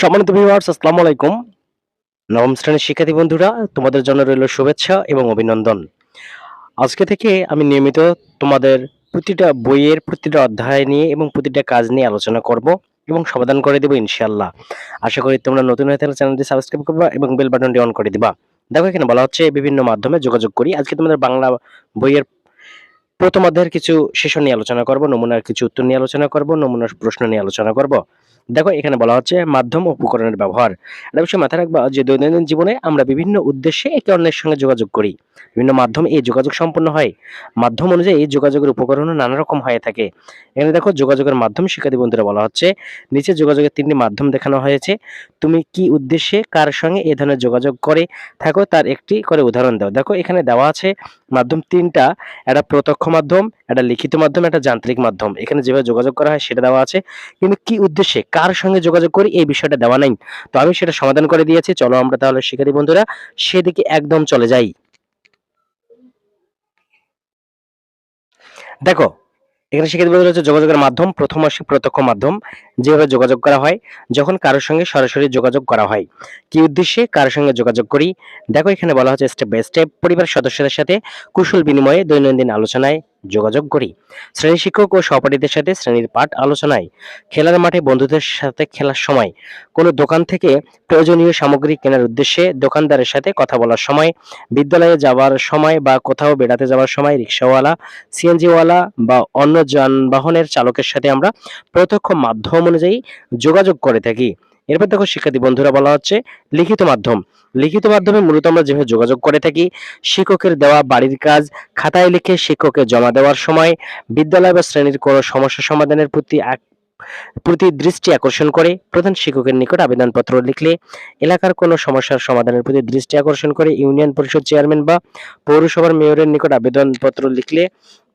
সম্মানিত ভিউয়ার্স, আসসালামু আলাইকুম। নবম শ্রেণীর শিক্ষার্থী বন্ধুরা, তোমাদের জন্য রইল শুভেচ্ছা এবং অভিনন্দন। আজকে থেকে আমি নিয়মিত তোমাদের প্রতিটা বইয়ের প্রতিটা অধ্যায় নিয়ে এবং প্রতিটা কাজ নিয়ে আলোচনা করব এবং সমাধান করে দেব ইনশাআল্লাহ। আশা করি তোমরা নতুন হয়ে থাকলে চ্যানেলটি সাবস্ক্রাইব করবা এবং বেল বাটনটি অন করে দিবা। দেখো এখানে বলা হচ্ছে বিভিন্ন মাধ্যমে যোগাযোগ করি। আজকে তোমাদের বাংলা বইয়ের প্রথম অধ্যায়ের কিছু সেশন নিয়ে আলোচনা করব, নমুনার কিছু উত্তর নিয়ে আলোচনা করব, নমুনার প্রশ্ন নিয়ে আলোচনা করব। দেখো এখানে বলা হচ্ছে মাধ্যম ও উপকরণের ব্যবহার। একটা বিষয় মাথায় রাখবা যে দৈনন্দিন জীবনে আমরা বিভিন্ন উদ্দেশ্যে একে অন্যের সঙ্গে যোগাযোগ করি। বিভিন্ন মাধ্যম এই যোগাযোগ সম্পন্ন হয়। মাধ্যম অনুযায়ী এই যোগাযোগের উপকরণও নানা রকম হয়ে থাকে। এখানে দেখো যোগাযোগের মাধ্যম শিক্ষার্থী বন্ধুরা বলা হচ্ছে নিচে যোগাযোগের তিনটি মাধ্যম দেখানো হয়েছে। তুমি কি উদ্দেশ্যে কার সঙ্গে এই ধরনের যোগাযোগ করে থাকো তার একটি করে উদাহরণ দাও। দেখো এখানে দেওয়া আছে মাধ্যম তিনটা। একটা প্রত্যক্ষ মাধ্যম, একটা লিখিত মাধ্যম, একটা যান্ত্রিক মাধ্যম। এখানে যেভাবে যোগাযোগ করা হয় সেটা দেওয়া আছে। কিন্তু কি উদ্দেশ্যে কার সঙ্গে যোগাযোগ করি এই বিষয়টা দেওয়া নাই। তো আমি সেটা সমাধান করে দিয়েছি। চলো আমরা তাহলে শিক্ষার্থী বন্ধুরা সেদিকে একদম চলে যাই। দেখো এখানে শিক্ষার্থী বন্ধুরা হচ্ছে যোগাযোগের মাধ্যম প্রথম আসে প্রত্যক্ষ মাধ্যম। যেভাবে যোগাযোগ করা হয় যখন কারোর সঙ্গে সরাসরি যোগাযোগ করা হয়। কি উদ্দেশ্যে কার সঙ্গে যোগাযোগ করি। দেখো এখানে বলা হচ্ছে স্টেপ বাই স্টেপ পরিবারের সদস্যদের সাথে কুশল বিনিময়ে দৈনন্দিন আলোচনায় যোগাযোগ করি। শ্রেণী শিক্ষক ও সহপাঠীদের সাথে শ্রেণীর পাঠ আলোচনায়, খেলার মাঠে বন্ধুদের সাথে খেলার সময়, কোনো দোকান থেকে প্রয়োজনীয় সামগ্রী কেনার উদ্দেশ্যে দোকানদারের সাথে কথা বলার সময়, বিদ্যালয়ে যাওয়ার সময় বা কোথাও বেড়াতে যাওয়ার সময় রিক্সাওয়ালা, সিএনজিওয়ালা বা অন্য যানবাহনের চালকের সাথে আমরা প্রত্যক্ষ মাধ্যম অনুযায়ী যোগাযোগ করে থাকি। এরপর দেখো শিক্ষার্থী বন্ধুরা বলা হচ্ছে লিখিত মাধ্যম। লিখিত মাধ্যমে মূলত আমরা যেভাবে যোগাযোগ করে থাকি শিক্ষকের দেওয়া বাড়ির কাজ খাতায় লিখে শিক্ষককে জমা দেওয়ার সময়, বিদ্যালয় বা শ্রেণীর কোনো সমস্যা সমাধানের প্রতি দৃষ্টি আকর্ষণ করে প্রধান শিক্ষকের নিকট আবেদনপত্র লিখলে, এলাকার কোনো সমস্যার সমাধানের প্রতি দৃষ্টি আকর্ষণ করে ইউনিয়ন পরিষদ চেয়ারম্যান বা পৌরসভার মেয়রের নিকট আবেদনপত্র লিখলে,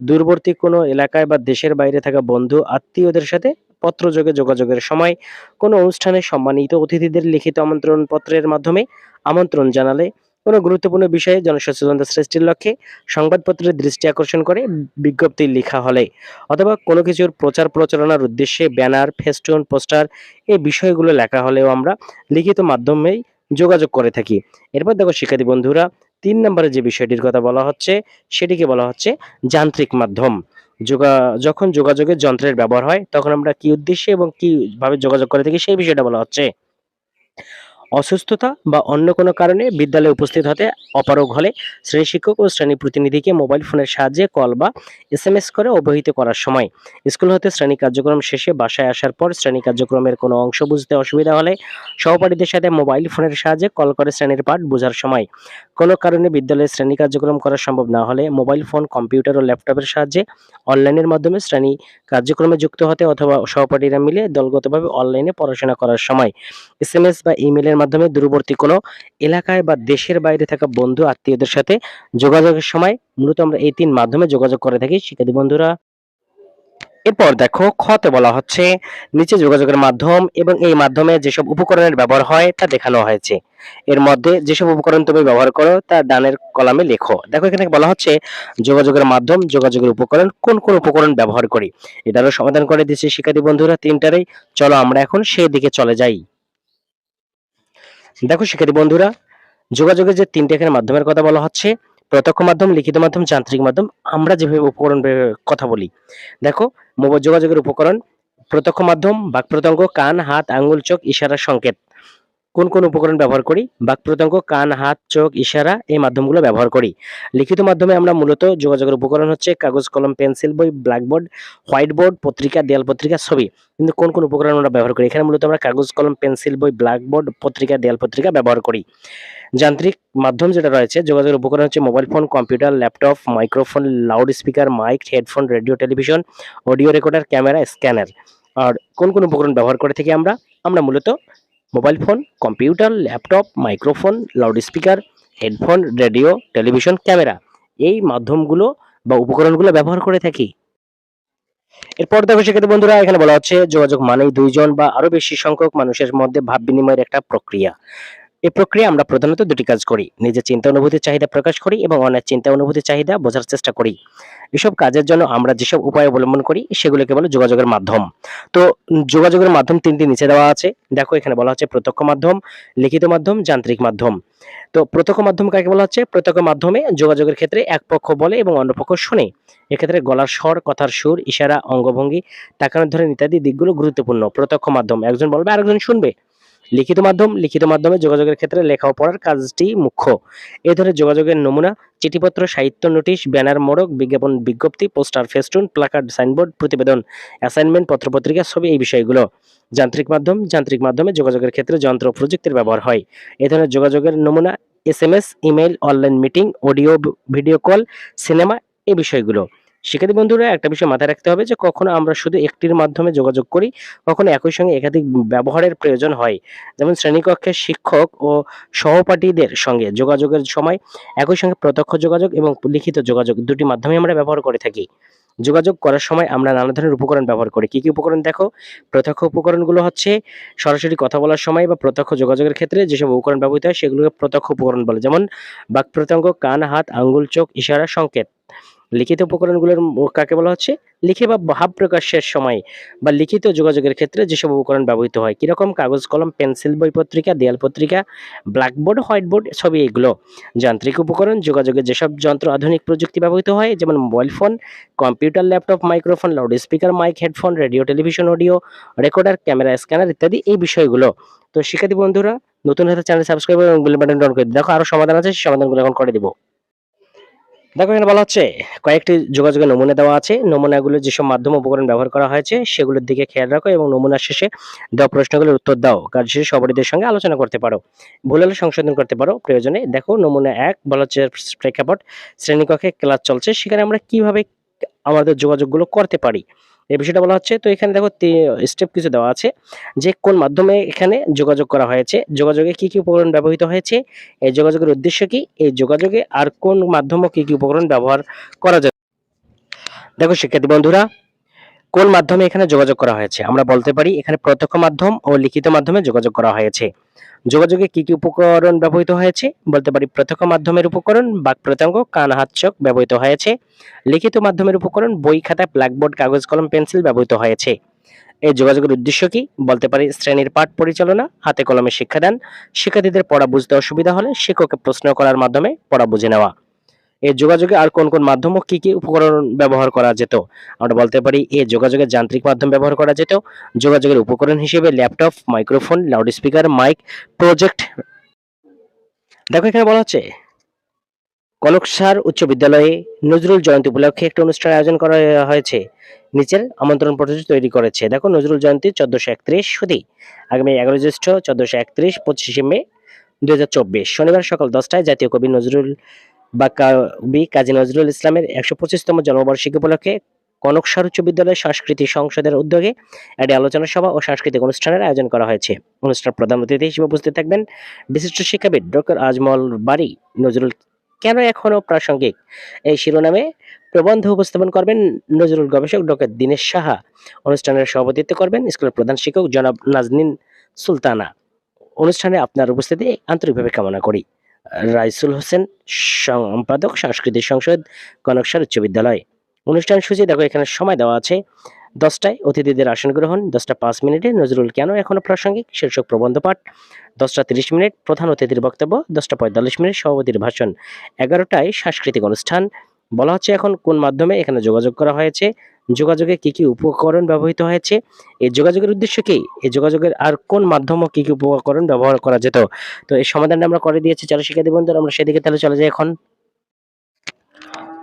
দূরবর্তী কোনো এলাকায় বা দেশের বাইরে থাকা বন্ধু আত্মীয়দের সাথে পত্রযোগে যোগাযোগের সময়, কোনো অনুষ্ঠানে সম্মানিত অতিথিদের লিখিত আমন্ত্রণ পত্রের মাধ্যমে আমন্ত্রণ জানালে, কোনো গুরুত্বপূর্ণ বিষয়ে জনসচেতনতা সৃষ্টির লক্ষ্যে সংবাদপত্রের দৃষ্টি আকর্ষণ করে বিজ্ঞপ্তি লেখা হলে, অথবা কোনো কিছুর প্রচার প্রচারণার উদ্দেশ্যে ব্যানার, ফেস্টুন, পোস্টার এই বিষয়গুলো লেখা হলেও আমরা লিখিত মাধ্যমেই যোগাযোগ করে থাকি। এরপর দেখো শিক্ষার্থী বন্ধুরা ৩ নম্বরে যে বিষয়টির কথা বলা হচ্ছে সেটিকে বলা হচ্ছে যান্ত্রিক মাধ্যম। যখন যোগাযোগের যন্ত্রের ব্যবহার হয় তখন আমরা কি উদ্দেশ্যে এবং কিভাবে যোগাযোগ করে থাকি সেই বিষয়টা বলা হচ্ছে। অসুস্থতা বা অন্য কোনো কারণে বিদ্যালয়ে উপস্থিত হতে অপারগ হলে শ্রেণী শিক্ষক ও শ্রেণী প্রতিনিধিকে মোবাইল ফোনের সাহায্যে কল বা এসএমএস করে অবহিত করার সময়, স্কুল হতে শ্রেণী কার্যক্রম শেষে বাসায় আসার পর শ্রেণী কার্যক্রমের কোনো অংশ বুঝতে অসুবিধা হলে সহপাঠীদের সাথে মোবাইল ফোনের সাহায্যে কল করে শ্রেণীর পাঠ বোঝার সময়, কোনো কারণে বিদ্যালয়ে শ্রেণী কার্যক্রম করা সম্ভব না হলে মোবাইল ফোন, কম্পিউটার ও ল্যাপটপের সাহায্যে অনলাইনের মাধ্যমে শ্রেণী কার্যক্রমে যুক্ত হতে অথবা সহপাঠীরা মিলে দলগতভাবে অনলাইনে পড়াশোনা করার সময়, এসএমএস বা ইমেইলের মাধ্যমে দূরবর্তী কোনো এলাকায় বা দেশের বাইরে থাকা বন্ধু আত্মীয়দের সাথে যোগাযোগের সময় মূলত আমরা এই ৩ মাধ্যমে যোগাযোগ করে থাকি শিক্ষার্থী বন্ধুরা। এরপর দেখো খতে বলা হচ্ছে নিচে যোগাযোগের মাধ্যম এবং এই মাধ্যমে যেসব উপকরণের ব্যবহার হয় তা দেখানো হয়েছে। এর মধ্যে যেসব উপকরণ তুমি ব্যবহার করো তা ডানের কলামে লেখো। দেখো এখানে বলা হচ্ছে যোগাযোগের মাধ্যম, যোগাযোগের উপকরণ, কোন কোন উপকরণ ব্যবহার করি। এটারও সমাধান করে দিচ্ছি শিক্ষার্থী বন্ধুরা ৩টারই। চলো আমরা এখন সেই দিকে চলে যাই। দেখো শিক্ষার্থী বন্ধুরা যোগাযোগের যে ৩টে এখানে মাধ্যমের কথা বলা হচ্ছে প্রত্যক্ষ মাধ্যম, লিখিত মাধ্যম, যান্ত্রিক মাধ্যম। আমরা যেভাবে উপকরণ কথা বলি দেখো মোবাইল যোগাযোগের উপকরণ প্রত্যক্ষ মাধ্যম বাক প্রত্যঙ্গ কান, হাত, আঙ্গুল, চোখ, ইশারার সংকেত। কোন কোন উপকরণ ব্যবহার করি বাক প্রত্যঙ্গ কান, হাত, চোখ, ইশারা এই মাধ্যমগুলো ব্যবহার করি। লিখিত মাধ্যমে আমরা মূলত যোগাযোগের উপকরণ হচ্ছে কাগজ, কলম, পেন্সিল, বই, ব্ল্যাকবোর্ড, হোয়াইট বোর্ড, পত্রিকা, দেয়াল পত্রিকা, ছবি। কিন্তু কোন কোন উপকরণ আমরা ব্যবহার করি এখানে মূলত আমরা কাগজ, কলম, পেন্সিল, বই, ব্ল্যাকবোর্ড, পত্রিকা, দেয়াল পত্রিকা ব্যবহার করি। যান্ত্রিক মাধ্যম যেটা রয়েছে যোগাযোগের উপকরণ হচ্ছে mobile phone, computer, laptop, microphone, loud speaker, mic, headphone, radio, television, audio recorder, camera, scanner. আর কোন কোন উপকরণ ব্যবহার করে থাকি আমরা আমরা মূলত mobile phone, computer, laptop, microphone, loud speaker, headphone, radio, television, camera এই মাধ্যমগুলো বা উপকরণগুলো ব্যবহার করে থাকি। এরপর দেখো শিক্ষার্থী বন্ধুরা এখানে বলা হচ্ছে যোগাযোগ মানেই দুইজন বা আরো বেশি সংখ্যক মানুষের মধ্যে ভাব বিনিময়ের একটা প্রক্রিয়া। এই প্রক্রিয়া আমরা প্রধানত দুটি কাজ করি: নিজের চিন্তা অনুভূতির চাহিদা প্রকাশ করি এবং অন্যের চিন্তা অনুভূতির চাহিদা বোঝার চেষ্টা করি। এসব কাজের জন্য আমরা যেসব উপায় অবলম্বন করি সেগুলোকে বলে যোগাযোগের মাধ্যম। তো যোগাযোগের মাধ্যম তিনটি নিচে দেওয়া আছে। দেখো এখানে বলা হচ্ছে প্রত্যক্ষ মাধ্যম, লিখিত মাধ্যম, যান্ত্রিক মাধ্যম। তো প্রত্যক্ষ মাধ্যম কাকে বলা হচ্ছে? প্রত্যক্ষ মাধ্যমে যোগাযোগের ক্ষেত্রে এক পক্ষ বলে এবং অন্য পক্ষ শোনে। এক্ষেত্রে গলার স্বর, কথার সুর, ইশারা, অঙ্গভঙ্গি, তাকানোর ধরন ইত্যাদি দিকগুলো গুরুত্বপূর্ণ। প্রত্যক্ষ মাধ্যম একজন বলবে আরেকজন শুনবে। লিখিত মাধ্যম, লিখিত মাধ্যমে যোগাযোগের ক্ষেত্রে লেখা ও পড়ার কাজটি মুখ্য। এই ধরনের যোগাযোগের নমুনা চিঠিপত্র, সাহিত্য নোটিশ, ব্যানার, মোড়ক, বিজ্ঞাপন, বিজ্ঞপ্তি, পোস্টার, ফেস্টুন, প্ল্যাকার্ড, সাইনবোর্ড, প্রতিবেদন, অ্যাসাইনমেন্ট, পত্রপত্রিকা, ছবি, এই বিষয়গুলো। যান্ত্রিক মাধ্যম, যান্ত্রিক মাধ্যমে যোগাযোগের ক্ষেত্রে যন্ত্র ও প্রযুক্তির ব্যবহার হয়। এই ধরনের যোগাযোগের নমুনা SMS, email, online meeting, audio, video call, cinema, এই বিষয়গুলো। শিক্ষার্থী বন্ধুরা, একটা বিষয় মাথায় রাখতে হবে যে কখনো আমরা শুধু একটির মাধ্যমে যোগাযোগ করি, কখনো একই সঙ্গে একাধিক ব্যবহারের প্রয়োজন হয়। যেমন শ্রেণীকক্ষের শিক্ষক ও সহপাঠীদের সঙ্গে যোগাযোগের সময় একই সঙ্গে প্রত্যক্ষ যোগাযোগ এবং লিখিত যোগাযোগ দুটি মাধ্যমে আমরা ব্যবহার করে থাকি। যোগাযোগ করার সময় আমরা নানা ধরনের উপকরণ ব্যবহার করি। কি কি উপকরণ? দেখো, প্রত্যক্ষ উপকরণগুলো হচ্ছে সরাসরি কথা বলার সময় বা প্রত্যক্ষ যোগাযোগের ক্ষেত্রে যেসব উপকরণ ব্যবহৃত হয় সেগুলোকে প্রত্যক্ষ উপকরণ বলে। যেমন বাক প্রত্যঙ্গ, কান, হাত, আঙ্গুল, চোখ, ইশারা, সংকেত। লিখিত উপকরণগুলোর কাকে বলা হচ্ছে? লিখে বা ভাব প্রকাশের সময় বা লিখিত যোগাযোগের ক্ষেত্রে যেসব উপকরণ ব্যবহৃত হয়। কিরকম? কাগজ, কলম, পেন্সিল, বই, পত্রিকা, দেয়াল পত্রিকা, ব্ল্যাকবোর্ড, হোয়াইট বোর্ড, ছবি, এগুলো। যান্ত্রিক উপকরণ যোগাযোগের যেসব যন্ত্র আধুনিক প্রযুক্তি ব্যবহৃত হয়, যেমন mobile phone, computer, laptop, microphone, loud speaker, mic, headphone, radio, television, audio recorder, camera, scanner ইত্যাদি, এই বিষয়গুলো। তো শিক্ষার্থী বন্ধুরা, নতুন হলে চ্যানেল সাবস্ক্রাইব এবং বেল বাটন অন করে দিন। দেখো আরো সমাধান আছে, সেই সমাধানগুলো এখন করে দিব। দেখো এখানে বলা হচ্ছে কয়েকটি যোগাযোগের নমুনা দেওয়া আছে। নমুনাগুলো যেসব মাধ্যম উপকরণ ব্যবহার করা হয়েছে সেগুলোর দিকে খেয়াল রাখো এবং নমুনার শেষে দেওয়া প্রশ্নগুলোর উত্তর দাও। কাজ শেষে সহপাঠীদের সঙ্গে আলোচনা করতে পারো। ভুল হলে সংশোধন করতে পারো প্রয়োজনে। দেখো নমুনা ১ বলা হচ্ছে প্রেক্ষাপট, শ্রেণীকক্ষে ক্লাস চলছে, সেখানে আমরা কিভাবে আমাদের যোগাযোগগুলো করতে পারি এই বিষয়টা বলা হচ্ছে। তো এখানে দেখো স্টেপ কিছু দেওয়া আছে যে কোন মাধ্যমে এখানে যোগাযোগ করা হয়েছে, যোগাযোগে কি কি উপকরণ ব্যবহৃত হয়েছে, এই যোগাযোগের উদ্দেশ্য কি, এই যোগাযোগে আর কোন মাধ্যম ও কি কি উপকরণ ব্যবহার করা যায়। দেখো শিক্ষার্থী বন্ধুরা, কোন মাধ্যমে এখানে যোগাযোগ করা হয়েছে আমরা বলতে পারি এখানে প্রত্যক্ষ মাধ্যম ও লিখিত মাধ্যমে যোগাযোগ করা হয়েছে। যোগাযোগে কি কি উপকরণ ব্যবহৃত হয়েছে বলতে পারি প্রত্যক্ষ মাধ্যমের উপকরণ বাক প্রত্যঙ্গ, কান, হাত, চোখ ব্যবহৃত হয়েছে। লিখিত মাধ্যমের উপকরণ বই, খাতা, ব্ল্যাকবোর্ড, কাগজ, কলম, পেন্সিল ব্যবহৃত হয়েছে। এই যোগাযোগের উদ্দেশ্য কি বলতে পারি শ্রেণীর পাঠ পরিচালনা, হাতে কলমে শিক্ষাদান, শিক্ষার্থীদের পড়া বুঝতে অসুবিধা হলে শিক্ষককে প্রশ্ন করার মাধ্যমে পড়া বুঝে নেওয়া। এই যোগাযোগে আর কোন কোন মাধ্যম ও কি কি উপকরণ ব্যবহার করা যেত আমরা বলতে পারি এই যোগাযোগের যান্ত্রিক মাধ্যম ব্যবহার করা যেত। যোগাযোগের উপকরণ হিসেবে laptop, microphone, loud speaker, mike, project. দেখো এখানে বলা হচ্ছে কনকসার উচ্চ বিদ্যালয়ে নজরুল জয়ন্তী উপলক্ষে একটা অনুষ্ঠান আয়োজন করা হয়েছে। নিচের আমন্ত্রণ পত্রটি তৈরি করেছে। দেখো নজরুল জয়ন্তী 1431 সুধী, আগামী 11 জ্যৈষ্ঠ 1431, 25শে মে 2024, শনিবার সকাল 10টায় জাতীয় কবি নজরুল বা কবি কাজী নজরুল ইসলামের 125তম জন্মবার্ষিকী উপলক্ষে কনকসার উচ্চ বিদ্যালয় সংস্কৃতি সংসদের উদ্যোগে একটি আলোচনা সভা ও সাংস্কৃতিক অনুষ্ঠানের আয়োজন করা হয়েছে। অনুষ্ঠান প্রধান অতিথি হিসেবে উপস্থিত থাকবেন বিশিষ্ট শিক্ষাবিদ ডক্টর আজমল বারী। নজরুল কেন এখনো প্রাসঙ্গিক এই শিরোনামে প্রবন্ধ উপস্থাপন করবেন নজরুল গবেষক ডক্টর দীনেশ সাহা। অনুষ্ঠানের সভাপতিত্ব করবেন স্কুলের প্রধান শিক্ষক জনাব নাজনীন সুলতানা। অনুষ্ঠানে আপনার উপস্থিতি আন্তরিকভাবে কামনা করি। রাইসুল হোসেন, সম্পাদক, সাংস্কৃতিক সংসদ, কনকসার উচ্চ বিদ্যালয়। অনুষ্ঠান সূচি দেখো এখানে সময় দেওয়া আছে 10টায় অতিথিদের আসন গ্রহণ, 10টা 5 মিনিটে নজরুল কেন এখনো প্রাসঙ্গিক শীর্ষক প্রবন্ধ পাঠ, 10টা 30 মিনিট প্রধান অতিথির বক্তব্য, 10টা 45 মিনিট সভাপতির ভাষণ, 11টায় সাংস্কৃতিক অনুষ্ঠান। বলা হচ্ছে এখন কোন মাধ্যমে এখানে যোগাযোগ করা হয়েছে, যোগাযোগে কি কি উপকরণ ব্যবহৃত হয়েছে, এই যোগাযোগের উদ্দেশ্য কি, এই যোগাযোগের আর কোন মাধ্যম ও কি কি উপকরণ ব্যবহার করা যেত। তো এই সমাধানটা আমরা করে দিয়েছি। চলো শিক্ষার্থী বন্ধুরা আমরা সেদিকে তাহলে চলে যাই এখন।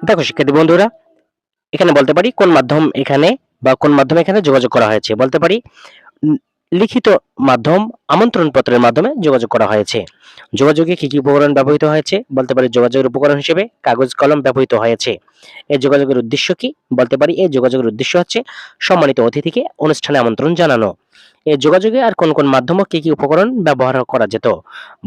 দেখো শিক্ষার্থী বন্ধুরা, এখানে বলতে পারি কোন মাধ্যম এখানে বা কোন মাধ্যমে এখানে যোগাযোগ করা হয়েছে বলতে পারি লিখিত মাধ্যম, আমন্ত্রণ পত্রের মাধ্যমে যোগাযোগ করা হয়েছে। যোগাযোগে কি কি উপকরণ ব্যবহৃত হয়েছে বলতে পারি যোগাযোগের উপকরণ হিসেবে কাগজ, কলম ব্যবহৃত হয়েছে। এই যোগাযোগের উদ্দেশ্য কি বলতে পারি এই যোগাযোগের উদ্দেশ্য হচ্ছে সম্মানিত অতিথিকে অনুষ্ঠানে আমন্ত্রণ জানানো। এই যোগাযোগে আর কোন কোন মাধ্যম ও কি কি উপকরণ ব্যবহার করা যেত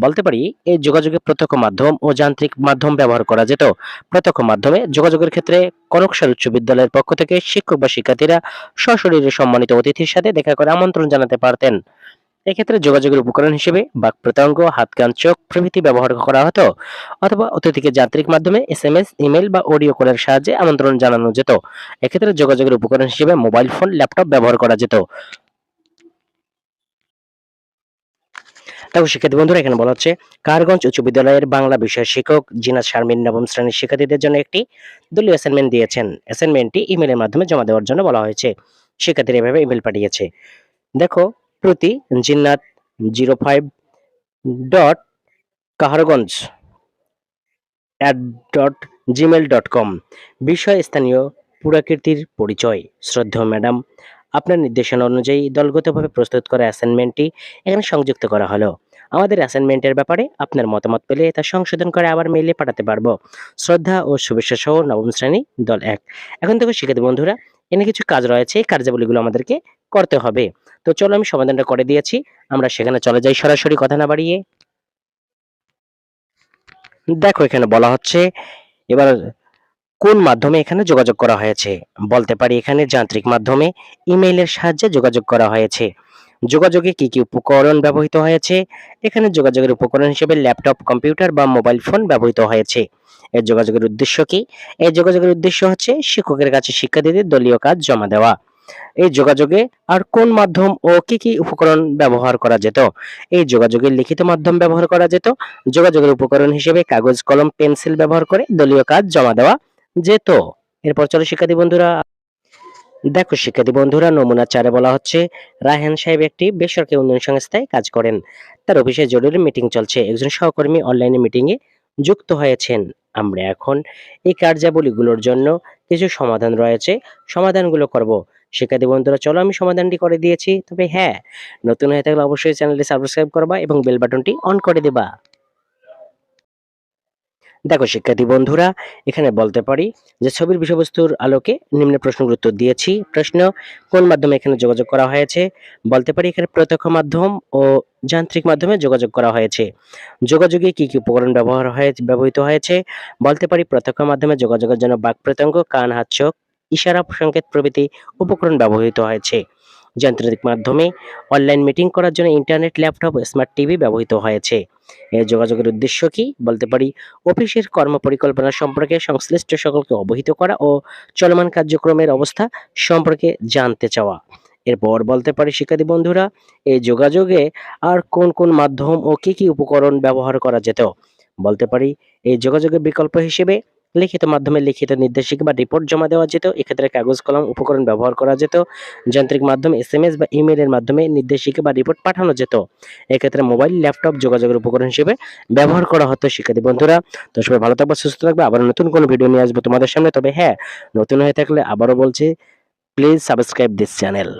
বলতে পারি এই যোগাযোগে প্রত্যক্ষ মাধ্যম ও যান্ত্রিক মাধ্যম ব্যবহার করা যেত। প্রত্যক্ষ মাধ্যমে যোগাযোগের ক্ষেত্রে কনকসার উচ্চ বিদ্যালয়ের পক্ষ থেকে শিক্ষক বা শিক্ষার্থীরা সশরীরে সম্মানিত অতিথির সাথে দেখা করে আমন্ত্রণ জানাতে পারতেন। এক্ষেত্রে যোগাযোগের উপকরণ হিসেবে বাক প্রত্যঙ্গ, হাত, কান, চোখ প্রভৃতি ব্যবহার করা হতো, অথবা অতিথিকে যান্ত্রিক মাধ্যমে এসএমএস, ইমেল বা অডিও কলের সাহায্যে আমন্ত্রণ জানানো যেত। এক্ষেত্রে যোগাযোগের উপকরণ হিসেবে মোবাইল ফোন, ল্যাপটপ ব্যবহার করা যেত। দেখো শিক্ষার্থী বন্ধুরা, এখানে বলা হচ্ছে কারগঞ্জ উচ্চ বিদ্যালয়ের বাংলা বিষয়ের শিক্ষক জিনাত শারমিন নবম শ্রেণীর শিক্ষার্থীদের জন্য একটি দলীয় অ্যাসাইনমেন্ট দিয়েছেন। অ্যাসাইনমেন্টটি ইমেলের মাধ্যমে জমা দেওয়ার জন্য বলা হয়েছে। শিক্ষার্থীরা এভাবে ইমেল পাঠিয়েছে। দেখো, প্রতি জিন্নাত 05 ডট কাহারগঞ্জ @gmail.com। বিষয় স্থানীয় পুরাকীর্তির পরিচয়। শ্রদ্ধেয় ম্যাডাম, আপনার নির্দেশনা অনুযায়ী দলগতভাবে প্রস্তুত করা অ্যাসাইনমেন্টটি এখানে সংযুক্ত করা হলো। আমাদের অ্যাসাইনমেন্টের ব্যাপারে আপনার মতামত পেলে তা সংশোধন করে আবার মেইলে পাঠাতে পারবো। শ্রদ্ধা ও শুভেচ্ছা সহ নবম শ্রেণী দল 1। এখন থেকে শিক্ষার্থী বন্ধুরা, এখানে কিছু কাজ রয়েছে, এই কার্যাবলীগুলো আমাদেরকে করতে হবে। তো চলো, আমি সমাধানটা করে দিয়েছি। আমরা সেখানে চলে যাই সরাসরি, কথা না বাড়িয়ে। দেখো, এখানে বলা হচ্ছে এবার কোন মাধ্যমে এখানে যোগাযোগ করা হয়েছে। বলতে পারি এখানে যান্ত্রিক মাধ্যমে, ইমেইলের সাহায্যে যোগাযোগ করা হয়েছে। যোগাযোগে কি কি উপকরণ ব্যবহৃত হয়েছে? এখানে যোগাযোগের উপকরণ হিসেবে ল্যাপটপ, কম্পিউটার বা মোবাইল ফোন ব্যবহৃত হয়েছে। এর যোগাযোগের উদ্দেশ্য কি? এই যোগাযোগের উদ্দেশ্য হচ্ছে শিক্ষকের কাছে শিক্ষার্থীদের দলীয় কাজ জমা দেওয়া। এই যোগাযোগে আর কোন মাধ্যম ও কি কি উপকরণ ব্যবহার করা যেত? এই যোগাযোগের লিখিত মাধ্যম ব্যবহার করা যেত। যোগাযোগের উপকরণ হিসেবে কাগজ, কলম, পেন্সিল ব্যবহার করে দলীয় কাজ জমা দেওয়া যেত। এরপর চলো শিক্ষার্থী বন্ধুরা, দেখো শিক্ষার্থী বন্ধুরা, নমুনা 4 বলা হচ্ছে রায়হান সাহেব একটি বেসরকারি উন্নয়ন সংস্থায় কাজ করেন। তার অফিসে জরুরি মিটিং চলছে। একজন সহকর্মী অনলাইনে মিটিং এ যুক্ত হয়েছেন। আমরা এখন এই কার্যাবলীগুলোর জন্য কিছু সমাধান রয়েছে, সমাধানগুলো করব। শিক্ষার্থী বন্ধুরা, চলো আমি সমাধানটি করে দিয়েছি। তবে হ্যাঁ, নতুন হয়ে থাকলে অবশ্যই চ্যানেলটি সাবস্ক্রাইব করবা এবং বেল বাটনটি অন করে দিবা। দেখো শিক্ষার্থী বন্ধুরা, এখানে বলতে পারি যে ছবির বিষয়বস্তুর আলোকে নিম্ন প্রশ্নগুলোর উত্তর দিয়েছি। প্রশ্ন, কোন মাধ্যমে এখানে যোগাযোগ করা হয়েছে? বলতে পারি এখানে প্রত্যক্ষ মাধ্যম ও যান্ত্রিক মাধ্যমে যোগাযোগ করা হয়েছে। যোগাযোগে কি কি উপকরণ ব্যবহৃত হয়েছে? বলতে পারি প্রত্যক্ষ মাধ্যমে যোগাযোগের জন্য বাক প্রত্যঙ্গ, কান, হাত, চোখ, ইশারা সংকেত প্রভৃতি উপকরণ ব্যবহৃত হয়েছে। যান্ত্রিক মাধ্যমে অনলাইন মিটিং করার জন্য ইন্টারনেট, ল্যাপটপ, স্মার্ট টিভি ব্যবহৃত হয়েছে। এর যোগাযোগের উদ্দেশ্য কি? বলতে পারি অফিসের কর্মপরিকল্পনা সম্পর্কে সংশ্লিষ্ট সকলকে অবহিত করা ও চলমান কার্যক্রমের অবস্থা সম্পর্কে জানতে চাওয়া। এরপর বলতে পারি শিক্ষার্থী বন্ধুরা, এই যোগাযোগে আর কোন কোন মাধ্যম ও কি কি উপকরণ ব্যবহার করা যেত? বলতে পারি এই যোগাযোগের বিকল্প হিসেবে লিখিত মাধ্যমে লিখিত নির্দেশিকা বা রিপোর্ট জমা দেওয়া যেত। এক্ষেত্রে কাগজ, কলম উপকরণ ব্যবহার করা যেত। যান্ত্রিক মাধ্যম এসএমএস বা ইমেইলের মাধ্যমে নির্দেশিকা বা রিপোর্ট পাঠানো যেত। এক্ষেত্রে মোবাইল, ল্যাপটপ যোগাযোগের উপকরণ হিসেবে ব্যবহার করা হতো। শিক্ষার্থী বন্ধুরা, তো সবাই ভালো থাকবে, সুস্থ থাকবে। আবার নতুন কোনো ভিডিও নিয়ে আসবো তোমাদের সামনে। তবে হ্যাঁ, নতুন হয়ে থাকলে আবারও বলছি, প্লিজ সাবস্ক্রাইব দিস চ্যানেল।